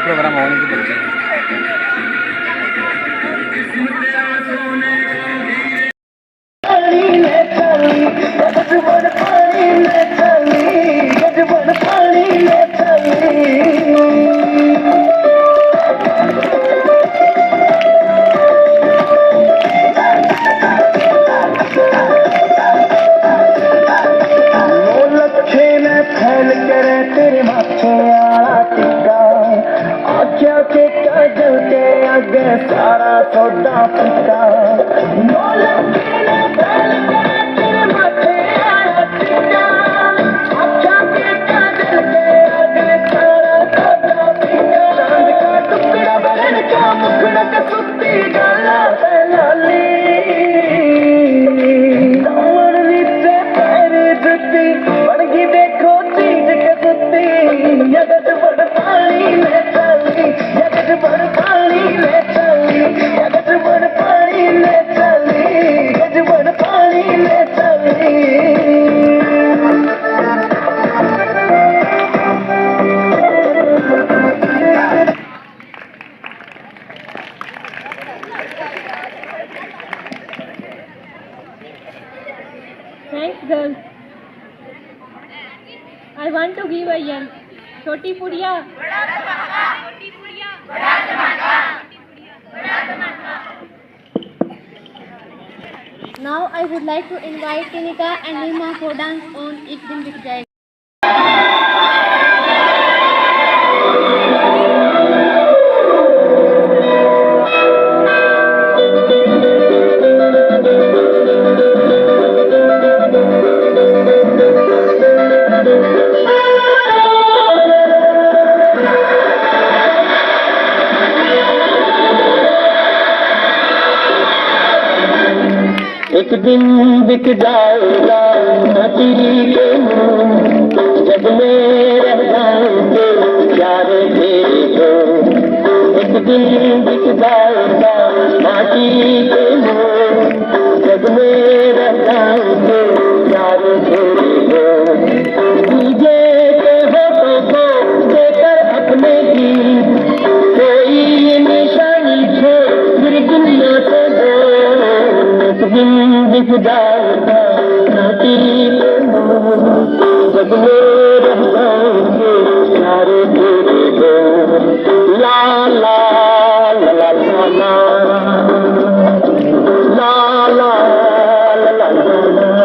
Programme होने की बोलते हैं। सारा सौदा फीका Thanks, girls. I want to give a yell. Choti Pudiya. Now I would like to invite Tinika and Nima for dance on Ek Din Bik Jayega. एक दिन बिक जाएगा नदी के मुंह, जग में रह जाएंगे प्यारे तेरे। एक दिन बिक जाएगा माटी के मुंह, जग में रह जाएंगे प्यारे तेरे। डीजे के होठों को देकर अपने गीत, कोई निशानी छोड़ फिर दुनिया से दो। दिन दिख जाएगा नदी के मुंह, जग में रह जाएंगे प्यारे तेरे को। ला ला ला ला ला ला ला ला ला ला।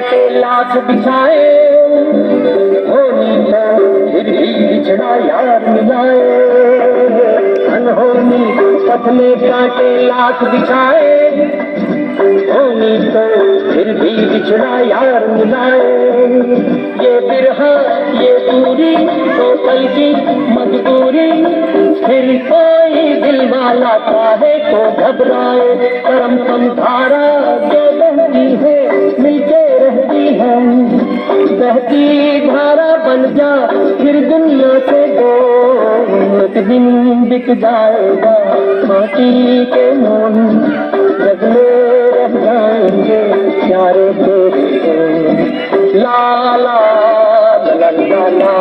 काटे लाख बिछाए, होनी तो फिर भी बिछड़ा यार मिलाए। अनहोनी सपने काटे लाख बिछाए, होनी तो फिर भी बिछड़ा यार मिलाए। ये बिरहा ये दूरी तो पल की मजबूरी, फिर कोई दिल वाला चाहे तो घबराए। करम कम धारा जो बहती है मिलके रहती है, बहती धारा बन जा फिर दुनिया से दो। एक दिन बिक जाएगा माटी के मोल, जग में रह जाएंगे प्यारे तेरे। ला ला ला ला ला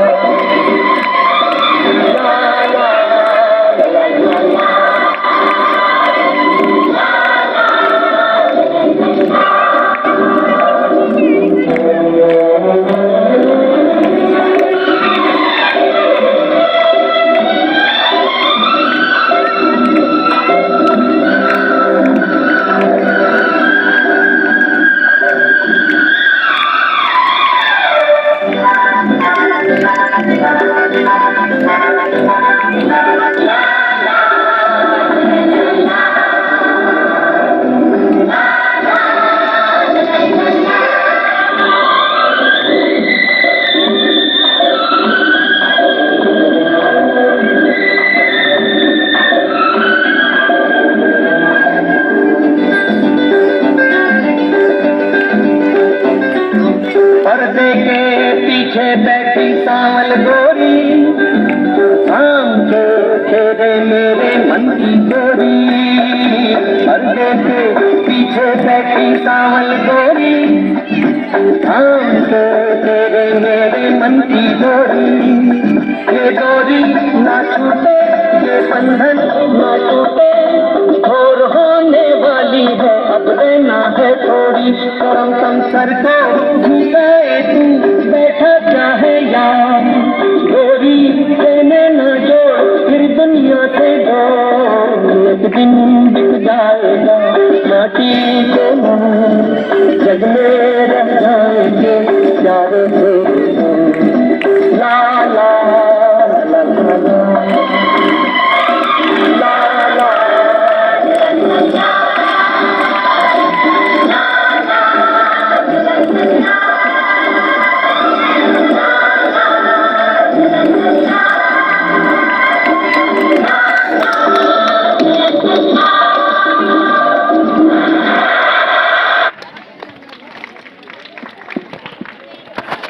पर्दे के पीछे बैठी सांवल गोरी, शाम के तेरे मेरे मन की चोरी। पर्दे के पीछे बैठी सांवल गोरी, शाम के तेरे मेरे मन की चोरी। ये डोरी ना छूटे ये बंधन ना टूटे, और होने वाली है अब रहना है थोड़ी। करम कम सर को झुकाए तू बैठा चाहे यार, गोरी देने न जोड़ फिर दुनिया से दो। एक दिन बिक जाएगा माटी के मोल, जग में रह जाएंगे प्यारे से। ला ला ला ला ला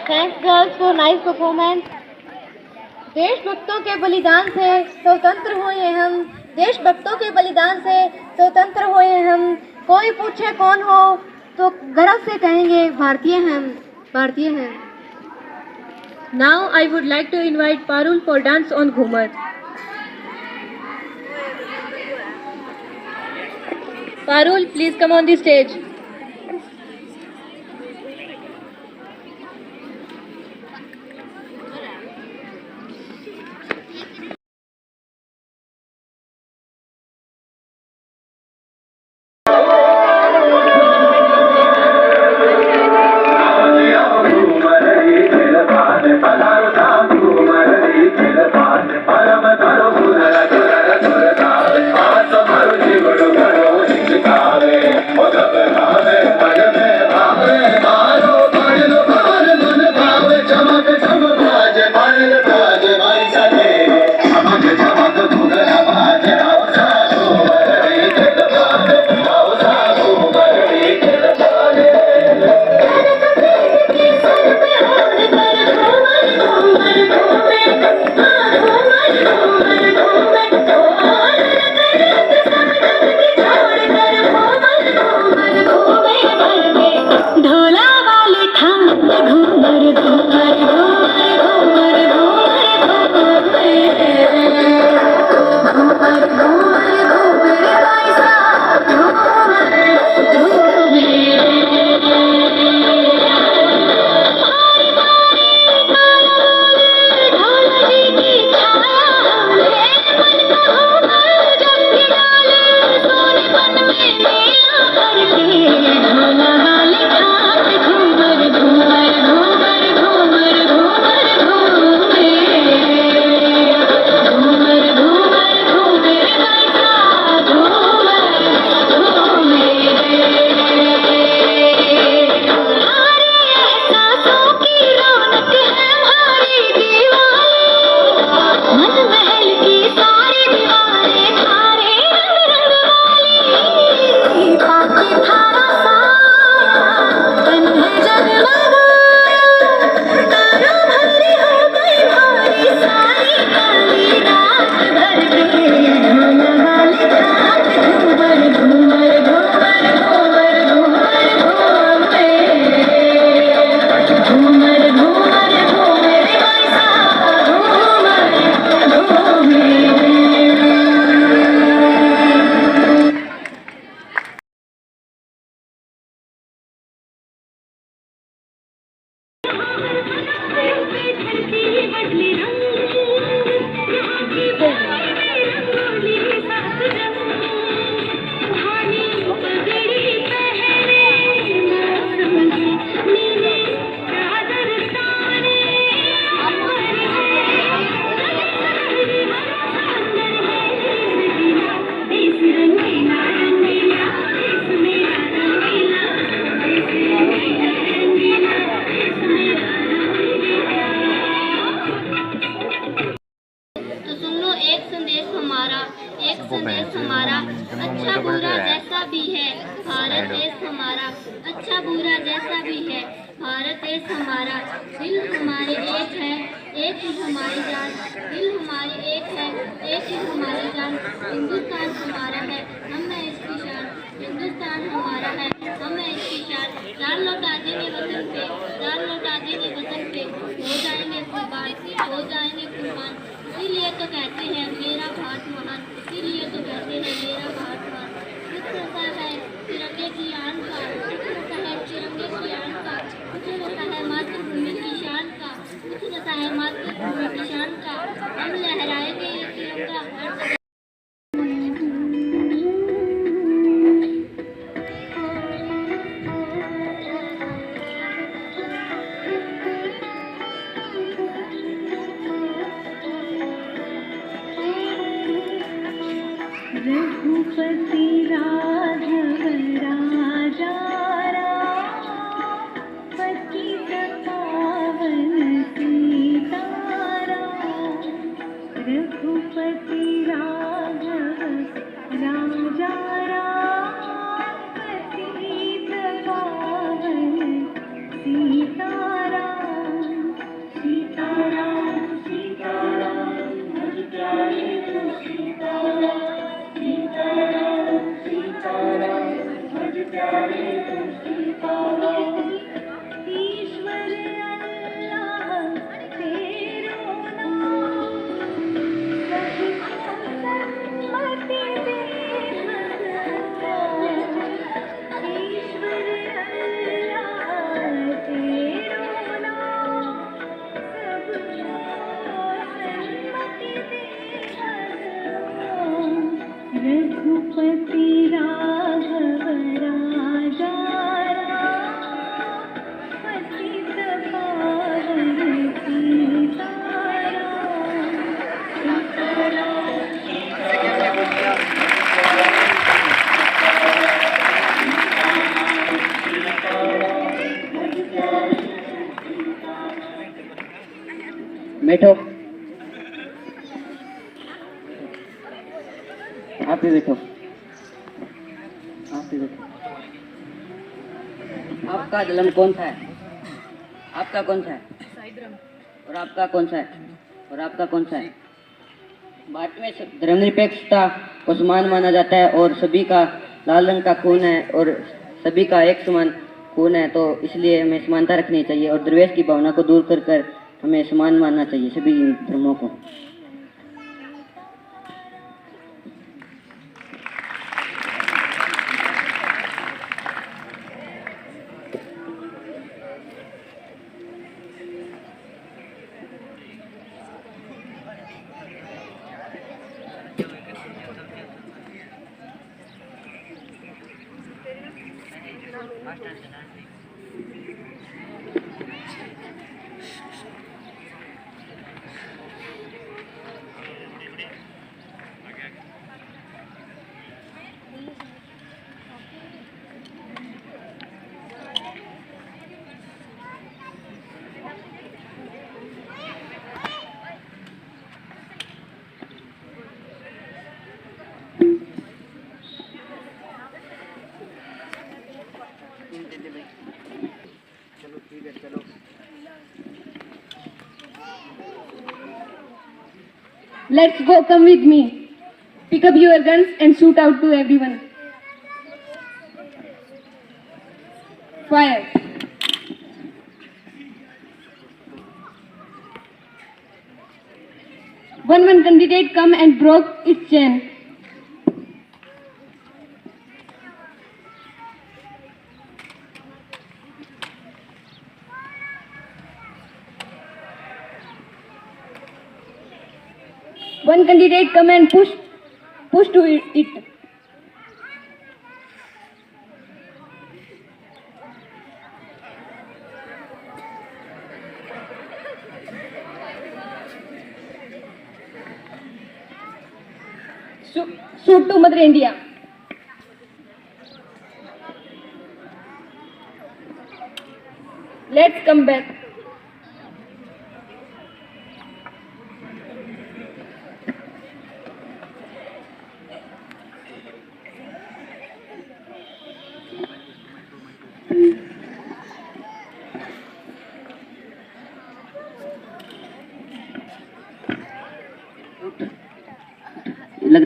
Thanks girls for nice performance. देशभक्तों के बलिदान से स्वतंत्र हुए हम, देशभक्तों के बलिदान से स्वतंत्र हुए हम। कोई पूछे कौन हो तो गर्व से कहेंगे भारतीय हम, भारतीय हैं। Now I would like to invite Parul for dance on Ghumar. Parul, please come on the stage. Bye. अच्छा बुरा जैसा भी है, भारत देश हमारा, दिल हमारे एक है, एक ही हमारी जान, दिल हमारी एक है, एक ही हमारी जान। हिंदुस्तान हमारा है, हम है इसकी शान, हिंदुस्तान हमारा है, हम है इसकी शान। जान लौटा देंगे वतन पे, जान लौटा देंगे वतन पे, हो जाएंगे कुर्बान, हो जाएंगे कुर्बान। इसीलिए तो कहते हैं मेरा भारत महान, इसीलिए तो कहते हैं मेरा भारत महान। कुछ रहता है तिरंगे की आन का, कुछ रहता है तिरंगे की आन का, कुछ रहता है मातृभूमि की शान का, कुछ रहता है मातृभूमि की शान का। हम लहराएंगे ये तिरंगा हर जगह। रघुपति राघव राजा राम, पतित पावन सीताराम। रघुपति राघव राजा राम, पतित पावन सीताराम। सीताराम सीताराम मुझ प्यारे तू सीताराम, सीताराम सीताराम मुझ प्यारे तू सीताराम। ईश्वर अल्लाह तेरो नाम, सबको सन्मति दे भगवान। ईश्वर अल्लाह तेरो नाम, सबको सन्मति दे भगवान। रघुपति राघव राजा राम, पतित पावन सीताराम। बैठो, आप भी बैठो, आप भी बैठो। आपका जन्म कौन सा है? आपका कौन सा है? और आपका कौन सा है? और आपका कौन सा है? भारत में धर्मनिरपेक्षता को समान माना जाता है और सभी का लाल रंग का खून है और सभी का एक समान खून है, तो इसलिए हमें समानता रखनी चाहिए और द्वेष की भावना को दूर कर हमें समान मानना चाहिए सभी धर्मों को। Let's go, come with me. Pick up your guns and shoot out to everyone. Fire. One candidate come and broke its chain. One candidate come and push to it. Shoot to Mother India. Let's come back.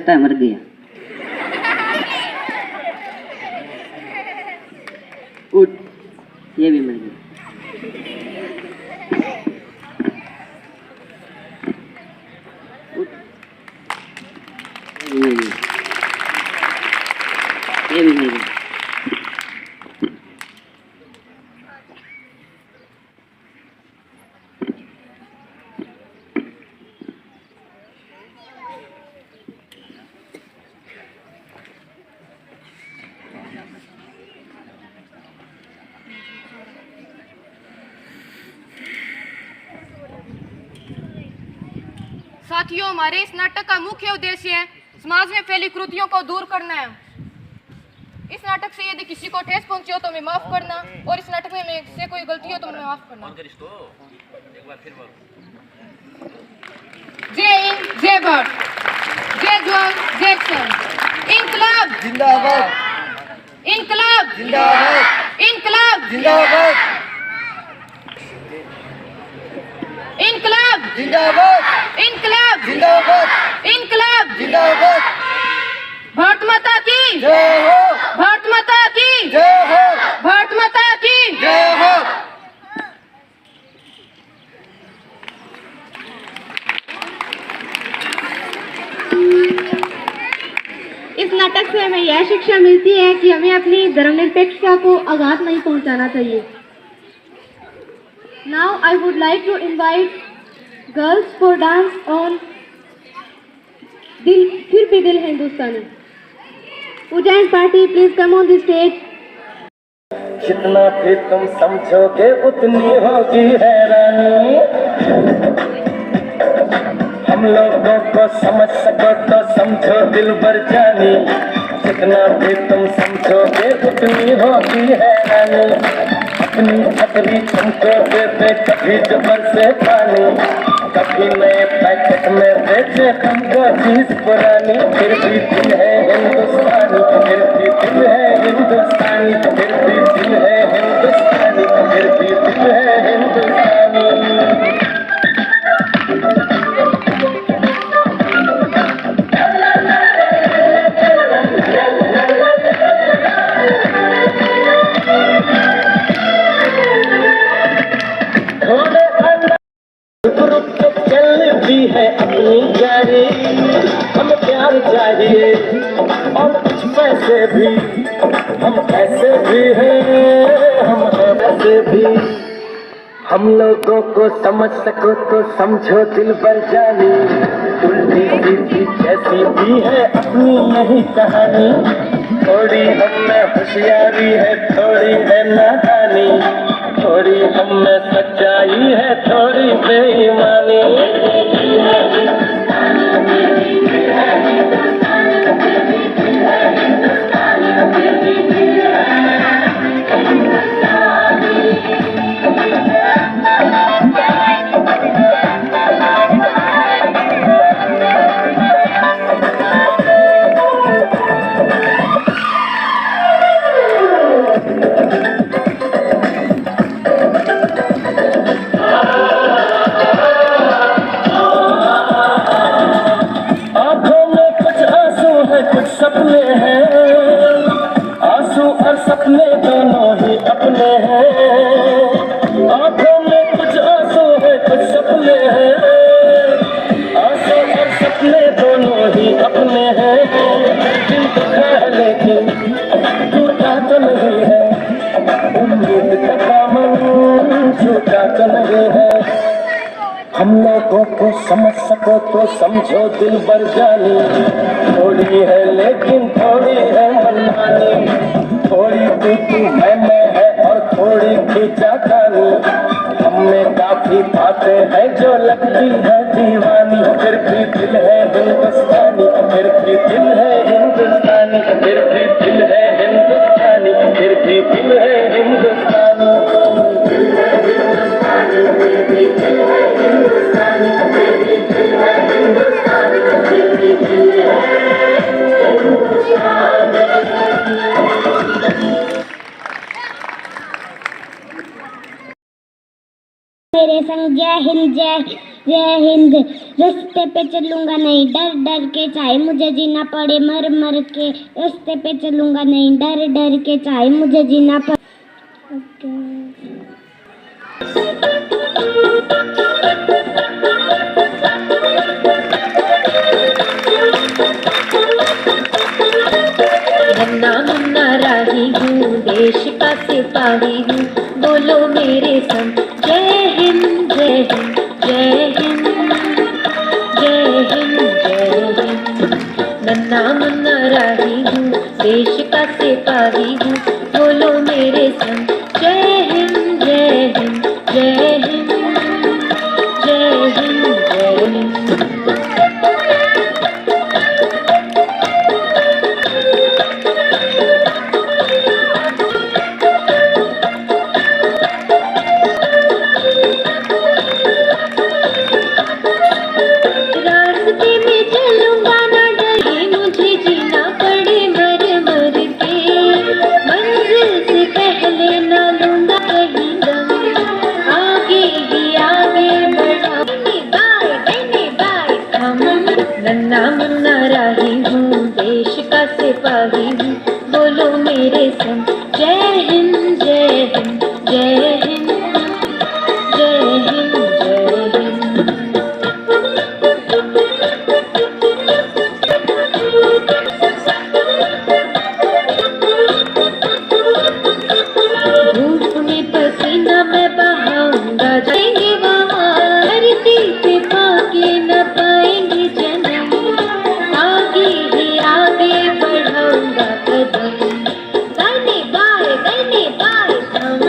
लगता है मर गया। उठ, ये भी मर गया। उठ, ये भी मर गया। ये भी मर गया। साथियों, हमारे इस नाटक का मुख्य उद्देश्य है समाज में फैली कुरीतियों को दूर करना है। इस नाटक से यदि किसी को ठेस पहुंची हो तो हमें माफ करना, और इस नाटक में से कोई गलती हो तो हमें माफ करना। जय हिंद, जय भारत, जय जवान, जय किसान। इनकलाब जिंदाबाद, इनकलाब जिंदाबाद, इनकलाब जिंदाबाद, इनकलाब जिंदाबाद, इनकलाब जिंदाबाद, इनकलाब। जिंदाबाद। भारत माता की जय हो, भारत माता की जय हो, भारत माता की जय हो। इस नाटक से हमें यह शिक्षा मिलती है कि हमें अपनी धर्मनिरपेक्षता को आघात नहीं पहुंचाना चाहिए। Now I would like to invite girls for dance on दिल फिर भी दिल हिंदुस्तानी। Puja and party please come on the stage. जितना भी तुम समझोगे उतनी होगी हैरानी। हम लोगों को समझ सको तो समझो दिल भर जानी। जितना भी तुम समझोगे उतनी होगी हैरानी। अपनी छतरी तुमको देते कभी जबर से पानी, कभी नए पैकेट में बेचे तुमको चीज पुरानी। फिर भी दिल है हिंदुस्तानी, फिर भी दिल है हिंदुस्तानी, फिर भी दिल है हिंदुस्तानी, फिर भी दिल है हिंदुस्तानी। चलती है अपनी गाड़ी, हम प्यार चाहिए और कुछ पैसे भी। हम ऐसे भी हैं, हम ऐसे भी। हम लोगों को समझ सको तो समझो दिल भर जानी। उल्टी सीधी जैसी भी है अपनी यही कहानी। थोड़ी हम में होशियारी है, थोड़ी है नादानी। थोड़ी हम में सच्चाई है, थोड़ी बेईमानी। सपने हैं, आंसू और सपने दोनों ही अपने हैं। आंखों में कुछ आंसू है, कुछ सपने हैं। आंसू और सपने दोनों ही अपने हैं। दिल दुखा है लेकिन टूटा तो नहीं है। उम्मीद का दामन छूटा तो नहीं है। हम लोगों को समझ सको तो समझो दिल भर जानी। थोड़ी है लेकिन थोड़ी है मनमानी। थोड़ी तू मैं है और थोड़ी खींचातानी। हम में काफी बातें हैं जो लगती है दीवानी। फिर भी दिल है हिंदुस्तानी, फिर भी दिल है हिंदुस्तानी, फिर भी दिल है हिंदुस्तानी, फिर भी दिल है हिंदुस्तानी। मेरे संग जय हिंद, जय जय हिंद। रास्ते पे चलूंगा नहीं डर डर के, चाहे मुझे जीना पड़े मर मर के। रास्ते पे चलूंगा नहीं डर डर के, चाहे मुझे जीना पड़े। नन्ना मुन्ना राही हूँ, देश का सिपाही हूँ, बोलो मेरे संग जय हिंद जय हिंद जय हिंद जय हिंद जय हिंद। नन्ना मुन्ना राही हूँ, देश का सिपाही हूँ, बोलो मेरे संग जय हिंद जय हिंद जय हिंद जय हिंद जय हिंद। नन्ना मुन्ना राही हूँ, देश का सिपाही हूँ, बोलो मेरे संग जय हिंद जय हिंद जय हिंद जय हिंद जय हिंद। धूप में पसीना मैं बहाऊंगा, जाएंगे वहाँ धरती पे पाके न पाएंगे जन्म, आगे ही आगे बढ़ाऊंगा कदम, दाहिने बाएं हम।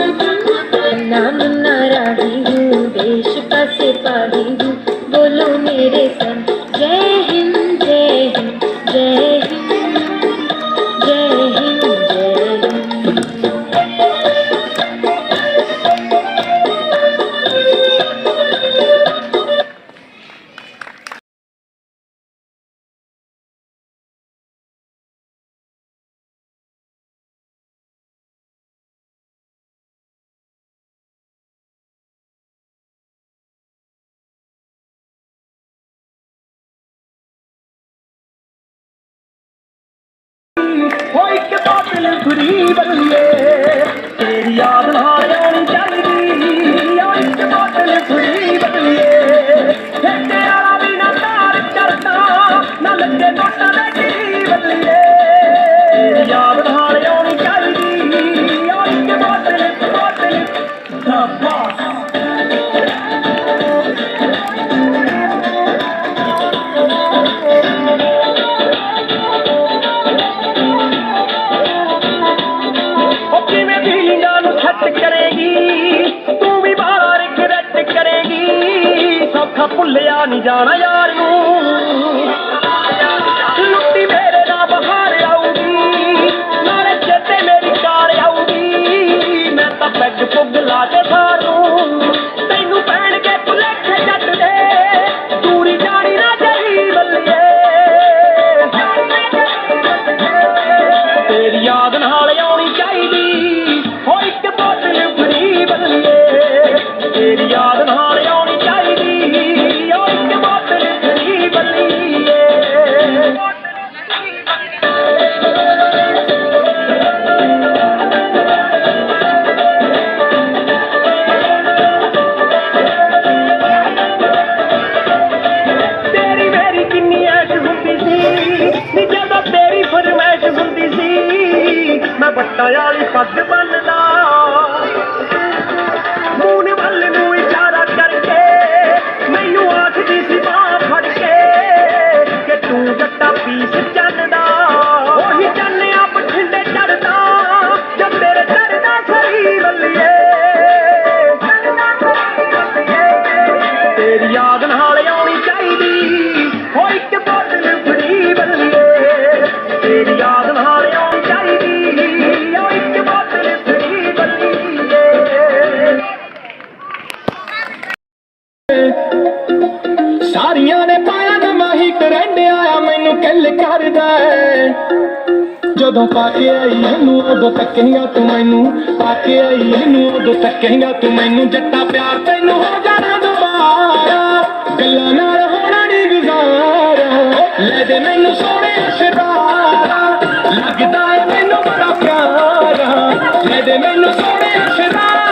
नन्ना मुन्ना राही हूँ, देश का सिपाही हूँ, बोलो मेरे संग जय हिंद जय हिंद जय हिंद जय हिंद जय हिंद। होई के बादल घुरी बल्ले, तेरी याद नाल आनी चाहिदी। होई के बादल घुरी बल्ले, ठेके वाला भी ना तार करदा, ना लगे नोटां दे गिरी बल्ले। तेरी याद नाल आनी चाहिदी। होई के बादल शाबाश। भुलिया नहीं जाना यार लुट्टी मेरे ना बहार आऊगी, नारे चेते मेरी कार आऊगी। मैं तो पैग पुग ला के सारू तेनू पहन के भुलेखे जट दे, दूरी जानी ना जाई बल्लिए। तेरी याद नाल आनी चाहिदी, हो एक बोतल फ्री बल्लिए। तेरी याद नाल आनी चाहिदी, वाली पग बनदा मून वल नू इशारा करके मैनू आखदी सी बांह फड़ के कि तू जट्टा पीस चन्नदा। ओही चन्निया बठिंडे चढ़दा जब तेरे चढ़दा सही बल्लिए। तेरी याद नाल आनी चाहिदी, हो एक बोतल फ्री बल्लिए। तेरी याद नाल आनी चाहिदी, सारिया ने पाया नवा ही ट्रेंड आया मैनू किल करदा। जदों पाके आई मैनू उदों तक्केगा तू मैनू, पाके आई मैनू उदों तक्केगा तू मैनू। जट्टा प्यार तैनू हो जाना दोबारा, गल्लां नाल होना गुजारा ले दे मैनू सोने शरारा लगदा है मैनू बड़ा प्यारा ले दे मैनू सोने शरारा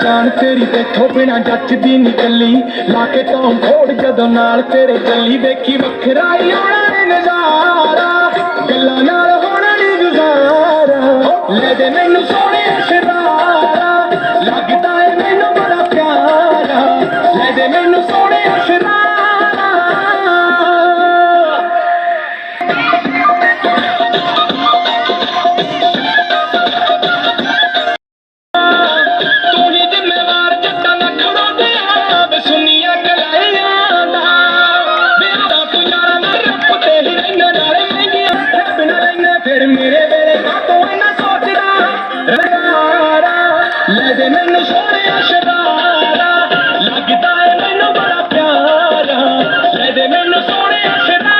जान तेरी तेथों बिना जचदी निकली लाके तो फोड़ जदों नाल तेरे चली देखी वखरा ही होना नी नजारा गल्लां नाल होना नी गुजारा ले दे मैनू सोने शरारा लगदा है मैनू बड़ा प्यारा ले दे मैनू सोने शरारा मेरे मेरे तो ना सोचदा ले दे मैनू सोने शरारा लगदा है मैनू बड़ा प्यारा ले दे मैनू सोने शरारा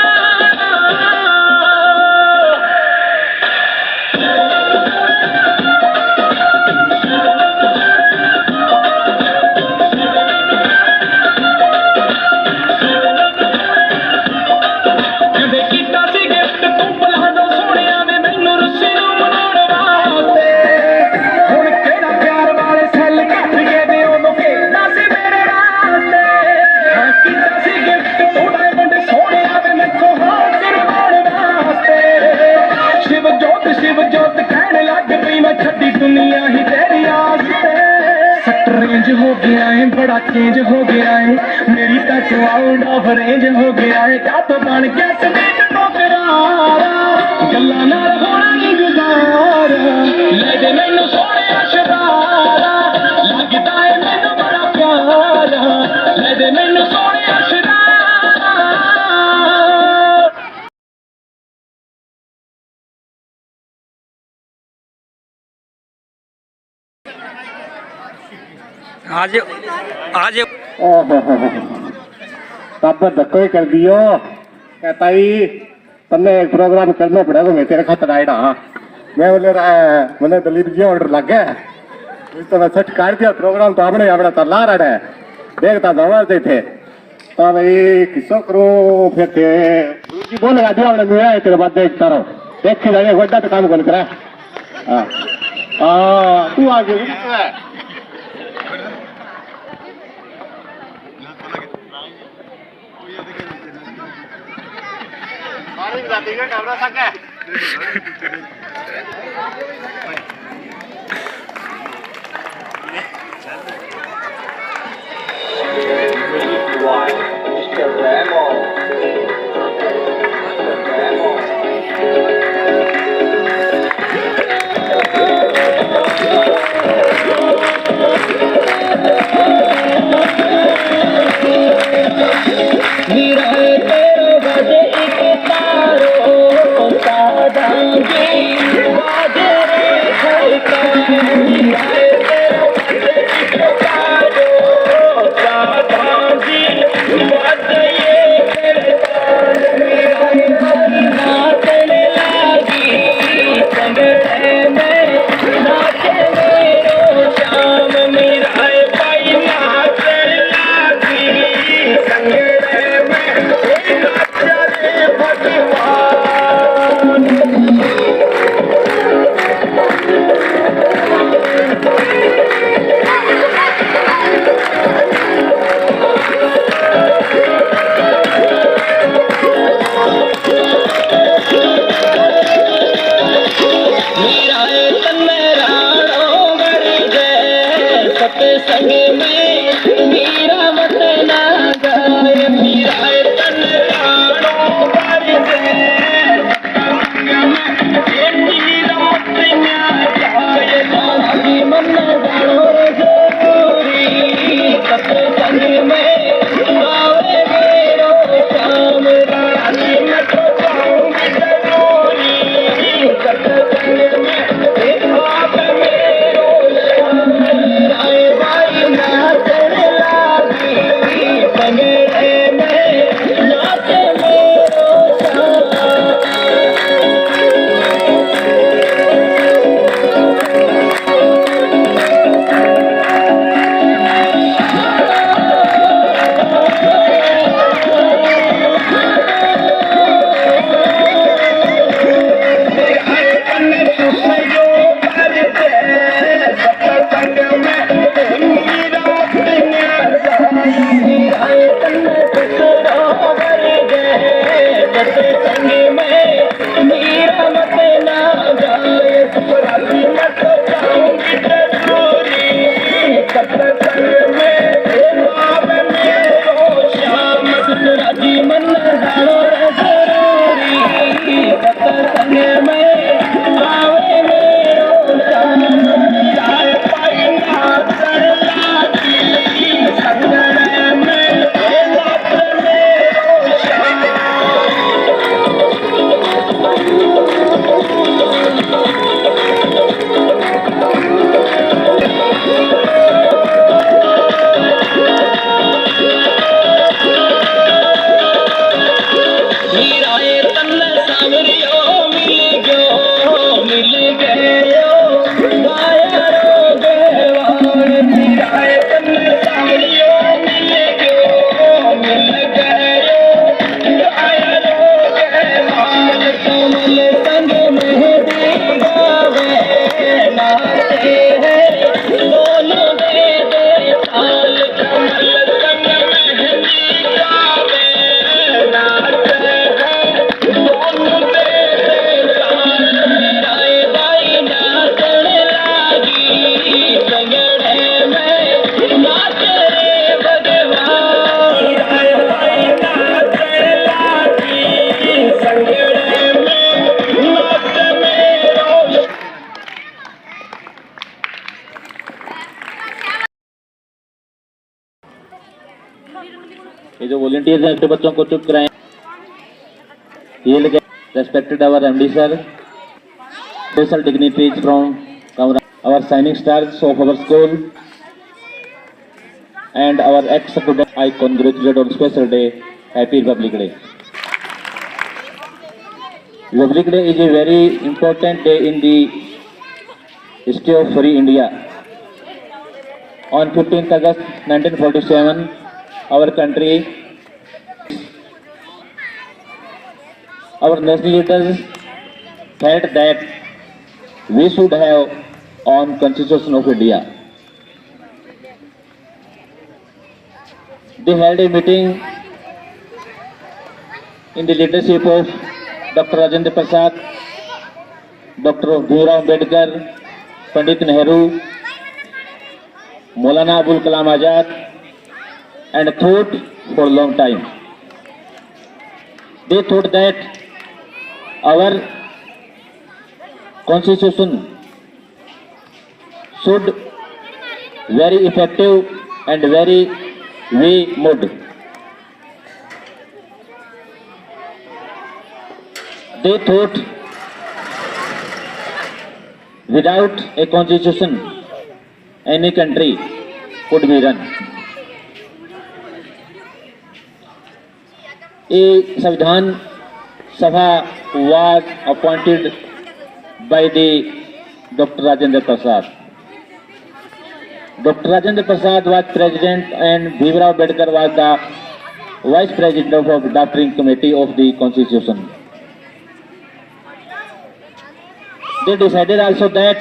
दुनिया ही तेरी आस सट रेंज हो गया है बड़ा चेंज हो गया है मेरी तक आउट ऑफ रेंज हो गया है क्या तो बन गया स्वीट टोकरारा गल्लां नाल होना नहीं गुजारा ले दे मैनू सोने शरारा लगदा है मैनू बड़ा प्यारा ले दे मैनू सोने शरारा आज आज तब धक्को ही कर दियो कहता ही तन्ने एक प्रोग्राम करना पड़ेगा मैं तेरे खातर आया हाँ मैं बोले मैंने दलीप जी ऑर्डर लग गया तो मैं सच कर दिया प्रोग्राम तो हमने अपना तला रहा है देखता दौड़ते थे तो भाई किसो करूँ फिर थे जी बोल लगा दिया हमने मेरा है तेरे बाद देखता रहो देख जाएगा गोड्डा तो काम कौन करा हाँ तू आगे कैमरा सके भगत संग में मीरा मत ना जाए सुराती मत जाऊंगी जरूरी सत्संग में बाब मेरो श्याम सुराजी मन जानो जरूरी सत्संग में आवे मेरो श्याम जाए पाइना करला की संगड़ में बाप मेरो श्याम। हीराए तन सावरियो मिल गयो गाया रो गवान हीराए तन सावरियो मिल गयो गाया रो गवान कमल संग मेहंदी गावे नाचे है दोनों दे ताल कमल संग मेहंदी गावे नाचे है दोनों दे ताल हीराए बाई नाचने लागी संगड़े में नाच रे भगवान हीराए बाई नाचने लागी संगड़े में नाच मेरो। ये जो वॉलंटियर्स हैं अपने बच्चों को चुप कराएं। ये लगे respected our MD sir, special dignities from our shining stars of our school and our ex-student, I congratulate on special day. Happy Republic Day. Republic Day is a very important day in the history of free India. On 15th August 1947, our country, our national leaders felt that we should have on Constitution of India. They held a meeting in the leadership of Dr. Rajendra Prasad, Dr. Bhimrao Ambedkar, Pandit Nehru, Maulana Abul Kalam Azad, and thought for a long time. They thought that our Constitution should very effective and very way mode. They thought without a constitution any country could be run. A Samvidhan Sabha was appointed by the Dr. Rajendra Prasad. Dr. Rajendra Prasad was president and Bhimrao Ambedkar was the vice president of the drafting committee of the constitution. They decided also that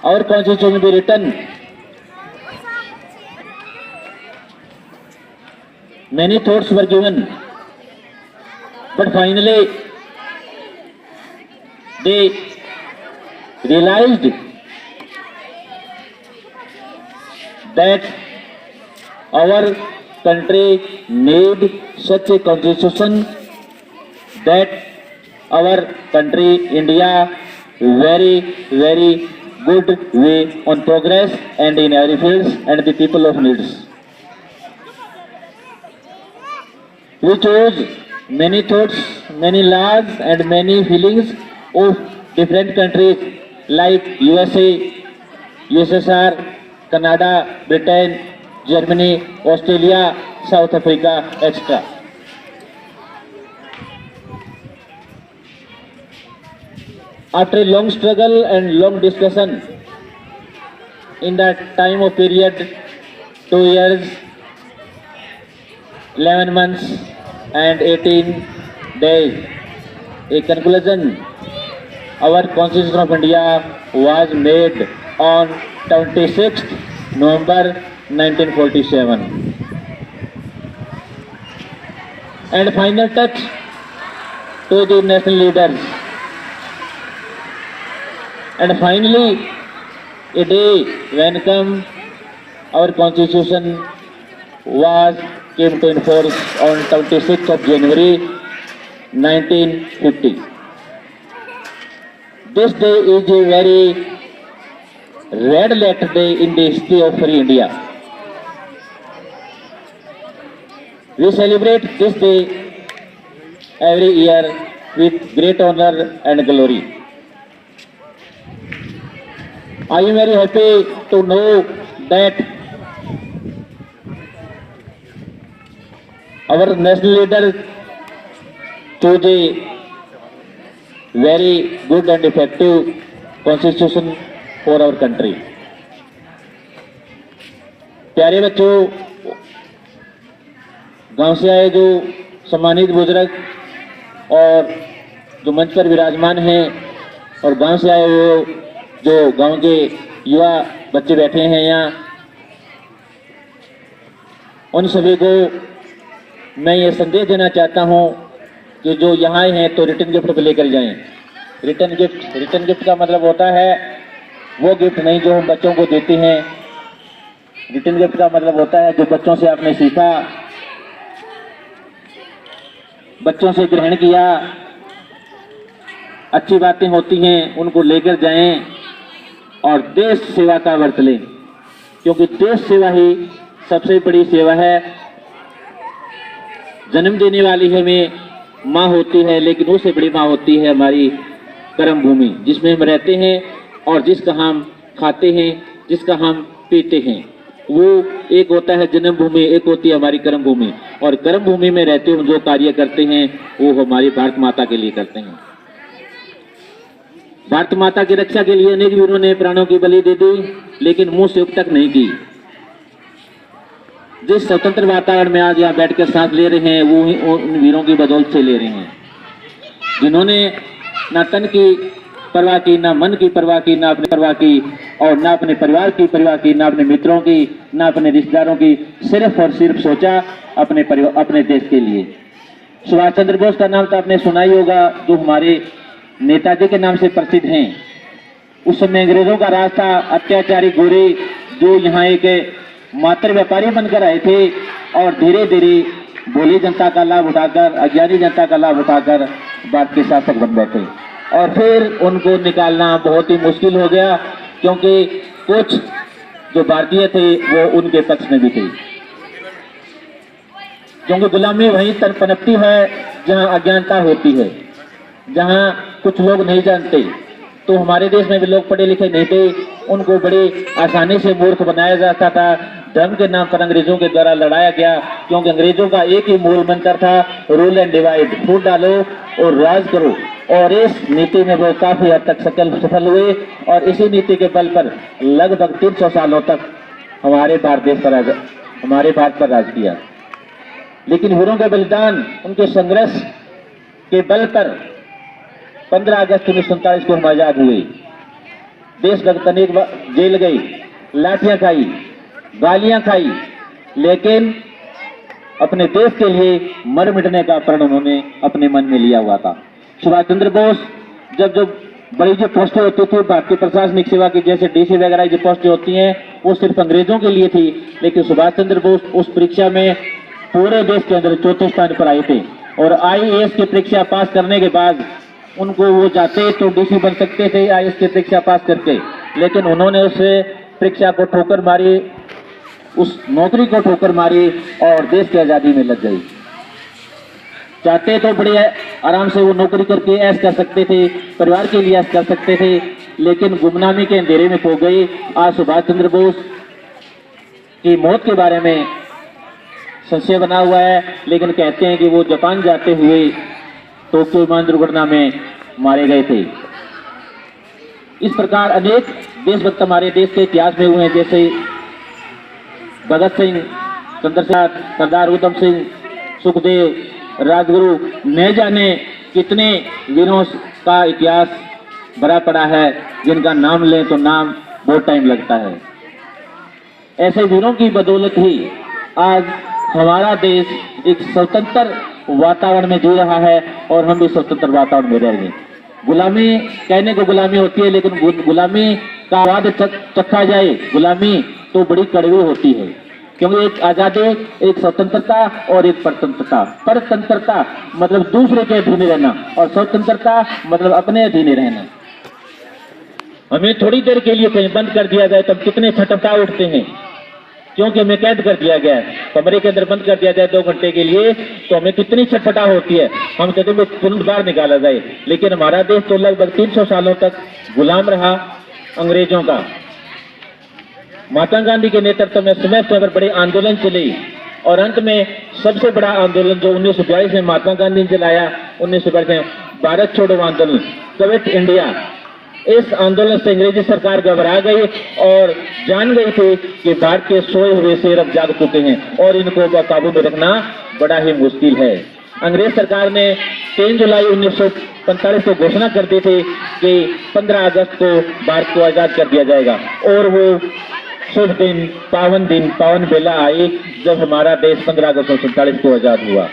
our constitution be written. Many thoughts were given, but finally they realized that our country need such a constitution, that our country India very good way on progress and in every fields and the people of needs. We chose many thoughts, many laws and many feelings of different countries like USA, USSR, Canada, Britain, Germany, Australia, South Africa, etc. After a long struggle and long discussion, in that time of period, 2 years, 11 months and 18 days, a conclusion, our Constitution of India was made on 26th November 1947. and final touch to the national leaders. And finally, a day when our constitution came to enforce on 26th of January 1950. This day is a very red letter day in the history of free India. We celebrate this day every year with great honor and glory. I am very happy to know that our national leader chose a very good and effective constitution for our country. प्यारे बच्चों, गांव से आए जो सम्मानित बुजुर्ग और जो मंच पर विराजमान हैं और गांव से आए वो जो गांव के युवा बच्चे बैठे हैं यहाँ, उन सभी को मैं ये संदेश देना चाहता हूँ कि जो यहाँ आए हैं तो रिटर्न गिफ्ट को लेकर जाएं। रिटर्न गिफ्ट का मतलब होता है वो गिफ्ट नहीं जो हम बच्चों को देते हैं। रिटर्न गिफ्ट का मतलब होता है जो बच्चों से आपने सीखा, बच्चों से ग्रहण किया, अच्छी बातें होती हैं उनको लेकर जाएं और देश सेवा का व्रत लें, क्योंकि देश सेवा ही सबसे बड़ी सेवा है। जन्म देने वाली हमें माँ होती है, लेकिन उससे बड़ी माँ होती है हमारी कर्म भूमि, जिसमें हम रहते हैं और जिसका हम खाते हैं, जिसका हम पीते हैं। वो एक होता है जन्म भूमि, एक होती है हमारी कर्म भूमि, और कर्म भूमि में रहते हुए जो कार्य करते हैं वो हमारी भारत माता के लिए करते हैं। भारत माता की रक्षा के लिए अनेक वीरों ने प्राणों की बलि दे दी, लेकिन मुंह से उपतक नहीं की। जिस स्वतंत्र वातावरण में आज यहाँ बैठकर सांस ले रहे हैं वो उन वीरों की बदौलत से ले रहे हैं, जिन्होंने ना तन की परवाह की, ना मन की परवाह की, ना अपनी परवाह की, और ना अपने परिवार की परवाह की, ना अपने मित्रों की, ना अपने रिश्तेदारों की, सिर्फ और सिर्फ सोचा अपने देश के लिए। सुभाष चंद्र बोस का नाम तो आपने सुना ही होगा, जो हमारे नेताजी के नाम से प्रसिद्ध हैं। उस समय अंग्रेजों का राज था, अत्याचारी गोरे जो यहाँ एक मात्र व्यापारी बनकर आए थे और धीरे धीरे भोली जनता का लाभ उठाकर, अज्ञानी जनता का लाभ उठाकर भारत के शासक बन बैठे, और फिर उनको निकालना बहुत ही मुश्किल हो गया, क्योंकि कुछ जो भारतीय थे वो उनके पक्ष में भी थे। क्योंकि गुलामी वहीं तक पनपती है जहां अज्ञानता होती है, जहां कुछ लोग नहीं जानते। तो हमारे देश में भी लोग पढ़े लिखे नहीं थे, उनको बड़ी आसानी से मूर्ख बनाया जाता था। धर्म के नाम पर अंग्रेजों के द्वारा लड़ाया गया, क्योंकि अंग्रेजों का एक ही मूल मंत्र था, रूल एंड डिवाइड, फूट डालो और राज करो। और इस नीति में वो काफी हद तक सफल हुए, और इसी नीति के बल पर लगभग 300 सालों तक हमारे भारत पर राज किया। लेकिन वीरों के बलिदान, उनके संघर्ष के बल पर 15 अगस्त 1947 को हम आजाद हुए। देशभक्त अनेक जेल गई, लाठियां खाई, गालियां खाई, लेकिन अपने देश के लिए मर मिटने का प्रण उन्होंने अपने मन में लिया हुआ था। सुभाष चंद्र बोस जब बड़ी जो पोस्टें होती थी भारतीय प्रशासनिक सेवा की, जैसे डीसी वगैरह जो पोस्टें होती हैं, वो सिर्फ अंग्रेजों के लिए थी, लेकिन सुभाष चंद्र बोस उस परीक्षा में पूरे देश के अंदर 4थे स्थान पर आए थे। और IAS की परीक्षा पास करने के बाद उनको वो जाते तो डीसी बन सकते थे IAS की परीक्षा पास करके, लेकिन उन्होंने उस परीक्षा को ठोकर मारी, उस नौकरी को ठोकर मारी और देश की आज़ादी में लग गई। चाहते तो बड़े आराम से वो नौकरी करके ऐश कर सकते थे, परिवार के लिए ऐश कर सकते थे, लेकिन गुमनामी के अंधेरे में खो गए। आज सुभाष चंद्र बोस की मौत के बारे में संशय बना हुआ है, लेकिन कहते हैं कि वो जापान जाते हुए टोक्यो विमान दुर्घटना में मारे गए थे। इस प्रकार अनेक देशभक्त हमारे देश के इतिहास में हुए हैं, जैसे भगत सिंह, चंद्रशेखर, सरदार उधम सिंह, सुखदेव, राजगुरु, न जाने कितने वीरों का इतिहास भरा पड़ा है, जिनका नाम लें तो नाम बहुत टाइम लगता है। ऐसे वीरों की बदौलत ही आज हमारा देश एक स्वतंत्र वातावरण में जी रहा है और हम भी स्वतंत्र वातावरण में रहेंगे। गुलामी कहने को गुलामी होती है, लेकिन गुलामी का स्वाद चखा जाए, गुलामी तो बड़ी कड़वी होती है। क्योंकि एक आजादी, एक स्वतंत्रता और एक परतंत्रता। परतंत्रता मतलब दूसरे के अधीन रहना और स्वतंत्रता मतलब अपने अधीन रहना। हमें थोड़ी देर के लिए कहीं बंद कर दिया जाए तो हम कितने छटपटा उठते हैं, क्योंकि हमें कैद कर दिया गया है। कमरे के अंदर बंद कर दिया जाए 2 घंटे के लिए तो हमें कितनी छटपटा होती है। हम कहते हैं तुरंत बाहर निकाला जाए, लेकिन हमारा देश तो लगभग 300 सालों तक गुलाम रहा अंग्रेजों का। महात्मा गांधी के नेतृत्व में समय समय पर बड़े आंदोलन चले और अंत में सबसे बड़ा आंदोलन जो 1942 में महात्मा गांधी ने चलाया, 1942 में भारत छोड़ो आंदोलन, क्विट इंडिया। इस आंदोलन से अंग्रेजी सरकार घबरा गई और जान गई थी कि भारत के सोए हुए शेर अब जाग चुके हैं और इनको काबू में रखना बड़ा ही मुश्किल है। अंग्रेज सरकार ने 3 जुलाई 1945 को घोषणा कर दी थी कि 15 अगस्त को भारत को आजाद कर दिया जाएगा और वो शुभ दिन, पावन बेला आई जब हमारा देश 15 अगस्त 1947 को आजाद हुआ।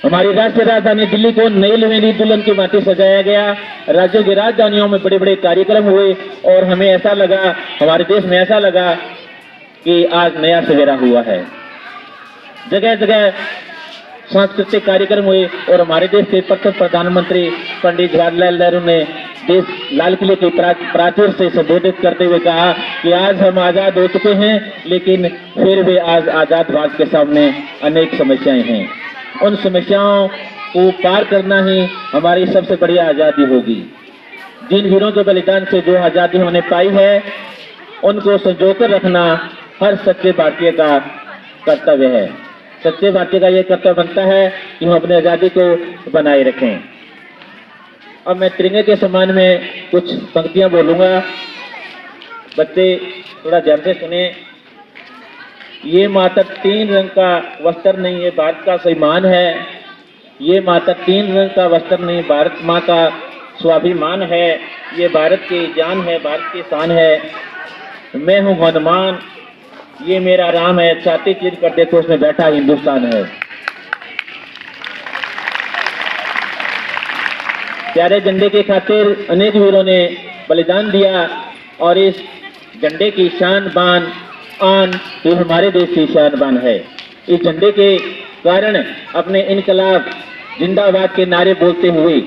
हमारी राष्ट्रीय राजधानी दिल्ली को नई लवेली दुल्हन की भांति सजाया गया। राज्यों की राजधानियों में बड़े बड़े कार्यक्रम हुए और हमें ऐसा लगा, हमारे देश में ऐसा लगा कि आज नया सवेरा हुआ है। जगह जगह सांस्कृतिक कार्यक्रम हुए और हमारे देश के प्रथम प्रधानमंत्री पंडित जवाहरलाल नेहरू ने देश लाल किले के प्राचीर से संबोधित करते हुए कहा कि आज हम आजाद हो चुके हैं, लेकिन फिर भी आज आजाद भारत के सामने अनेक समस्याएं हैं। उन समस्याओं को पार करना ही हमारी सबसे बड़ी आजादी होगी। जिन वीरों के बलिदान से जो आजादी हमने पाई है, उनको संजोकर रखना हर सच्चे भारतीय का कर्तव्य है। सच्चे भारतीय का यह कर्तव्य बनता है कि हम अपनी आजादी को बनाए रखें। अब मैं तिरंगे के सम्मान में कुछ पंक्तियां बोलूंगा, बच्चे थोड़ा ध्यान से सुने। ये मात्र 3 रंग का वस्त्र नहीं, ये भारत का सम्मान है। ये मात्र 3 रंग का वस्त्र नहीं, भारत माँ का स्वाभिमान है। ये भारत की जान है, भारत की शान है। मैं हूँ हनुमान, ये मेरा राम है, छाती चीर कर देखो उसमें बैठा हिंदुस्तान है। प्यारे झंडे के खातिर अनेक वीरों ने बलिदान दिया और इस झंडे की शान बान आन तो हमारे देश की शान बान है। इस झंडे के कारण अपने इनकलाब जिंदाबाद के नारे बोलते हुए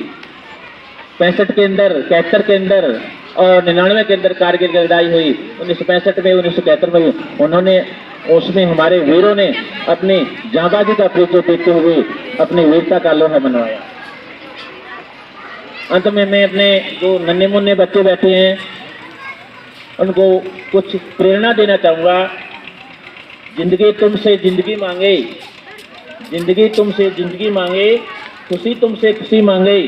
65 के अंदर, 71 के अंदर और 99 के अंदर कारगिल की लड़ाई हुई। 1965 में, 1971 में उन्होंने, उसमें हमारे वीरों ने अपनी जांबाजी का परिचय देते हुए अपनी वीरता का लोहा मनवाया। अंत में मैं अपने जो नन्हे मुन्ने बच्चे बैठे हैं उनको कुछ प्रेरणा देना चाहूँगा। जिंदगी तुमसे जिंदगी मांगे, जिंदगी तुमसे जिंदगी मांगे, खुशी तुमसे खुशी मांगे।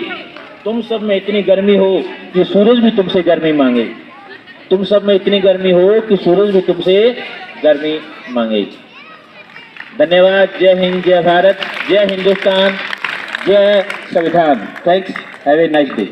तुम सब में इतनी गर्मी हो कि सूरज भी तुमसे गर्मी मांगे। तुम सब में इतनी गर्मी हो कि सूरज भी तुमसे गर्मी मांगे। धन्यवाद। जय हिंद, जय भारत, जय हिंदुस्तान, जय संविधान। Thanks, have a nice day.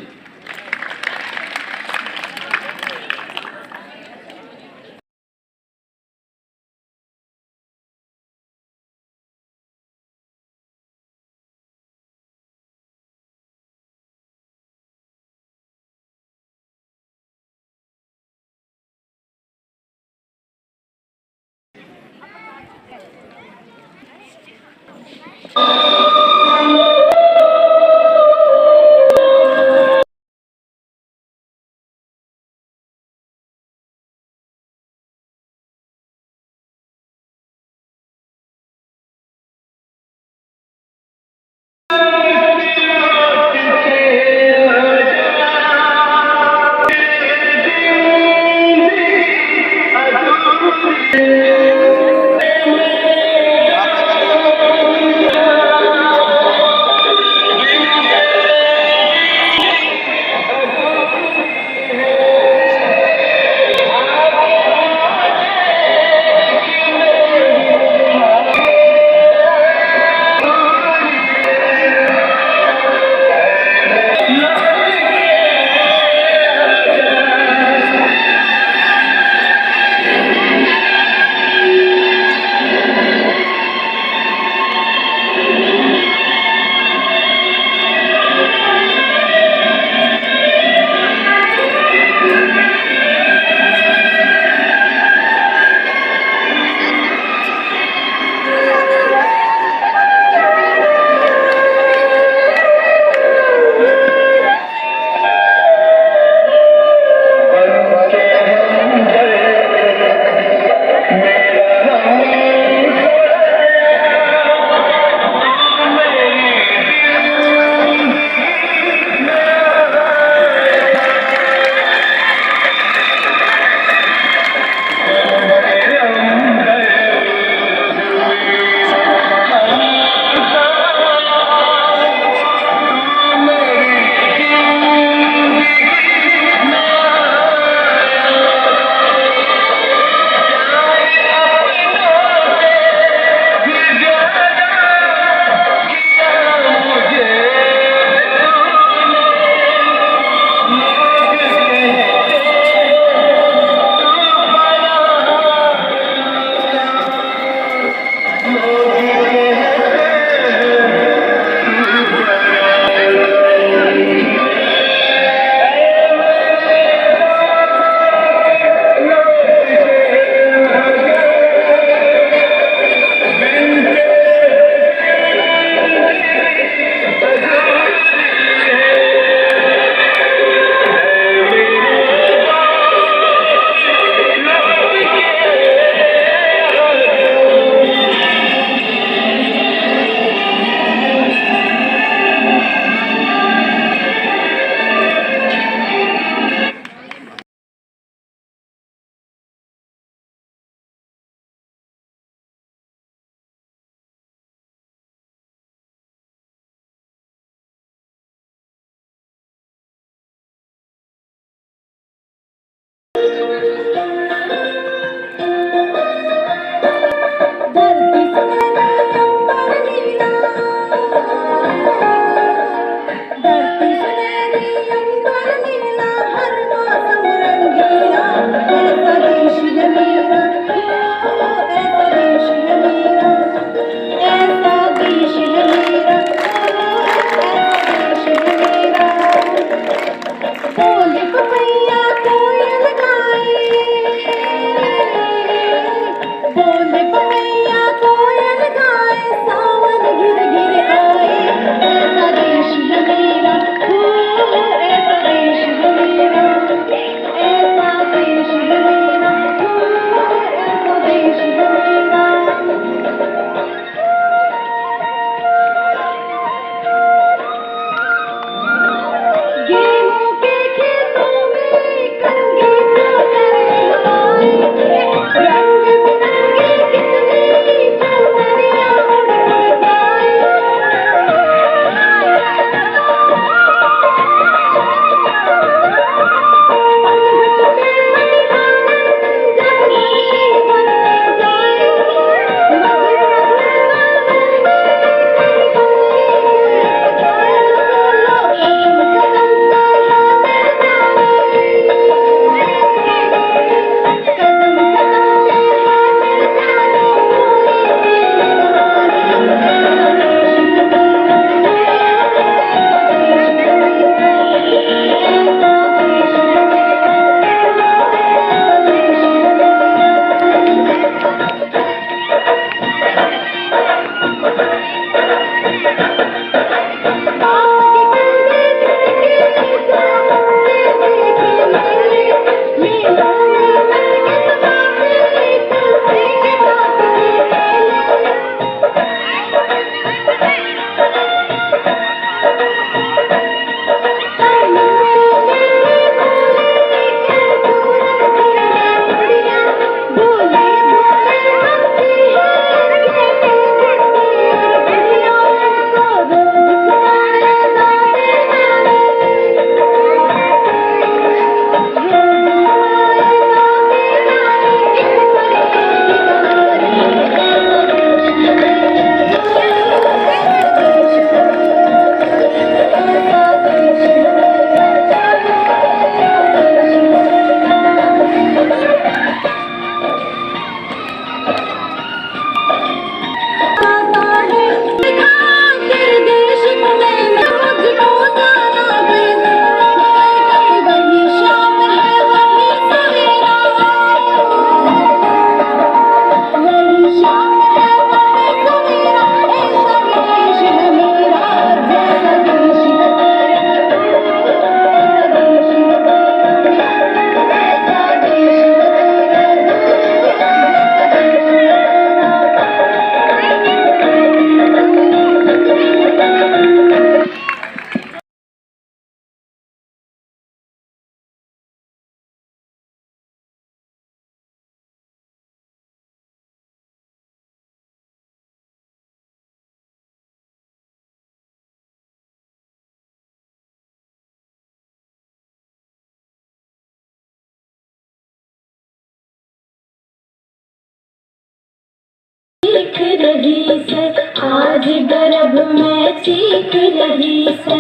चीख रही से, आज गर्भ में चीख रही से,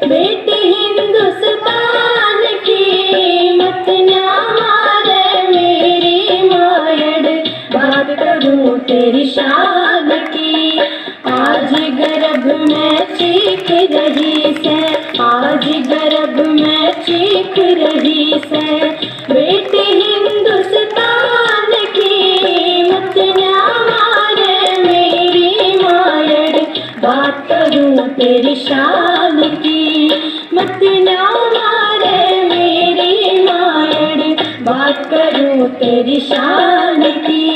बेटी हिंदुस्तान की मत ना मारे मेरी मायड़, बात करूं तेरी शान की। आज गर्भ में चीख रही से, आज गर्भ में चीख रही से, बेटी हिंदुस्तान की मत ना मारे मेरी मायड़, बात करूं तेरी शान की। मत ना मारे मेरी मायड़, बात करूं तेरी शान की।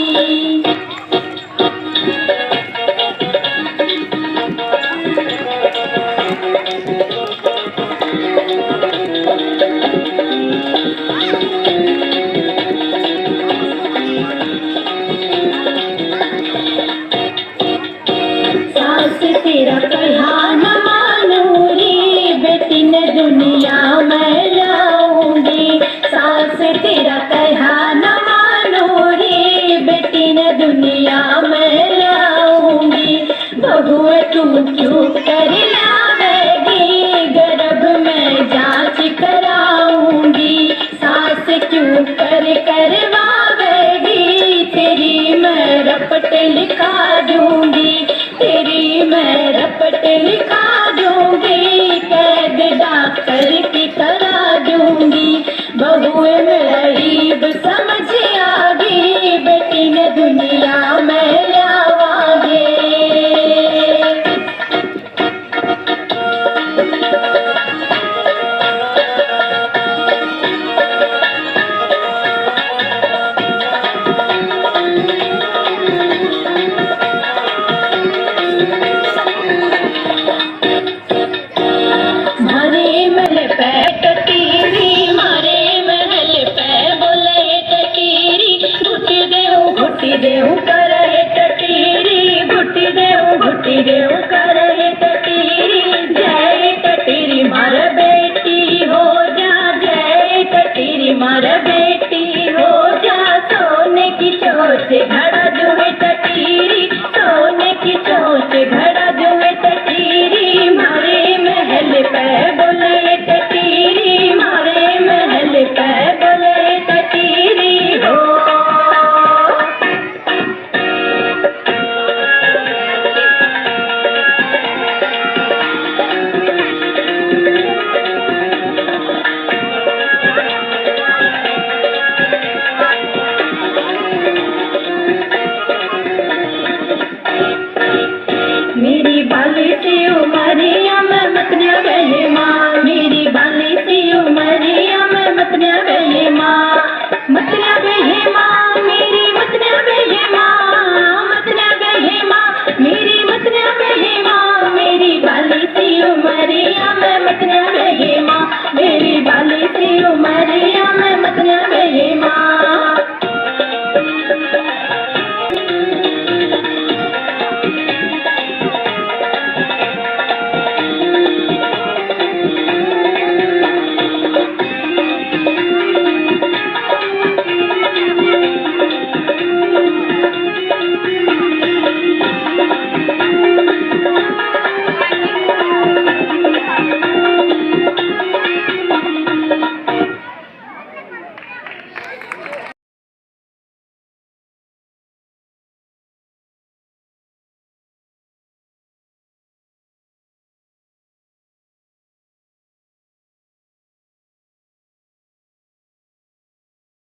तेरा कहा न मानूं रे, बेटी ने दुनिया में लाऊंगी। सास तेरा कहा न मानूं रे, बेटी ने दुनिया में लाऊंगी। बहुए तू क्यों कर ला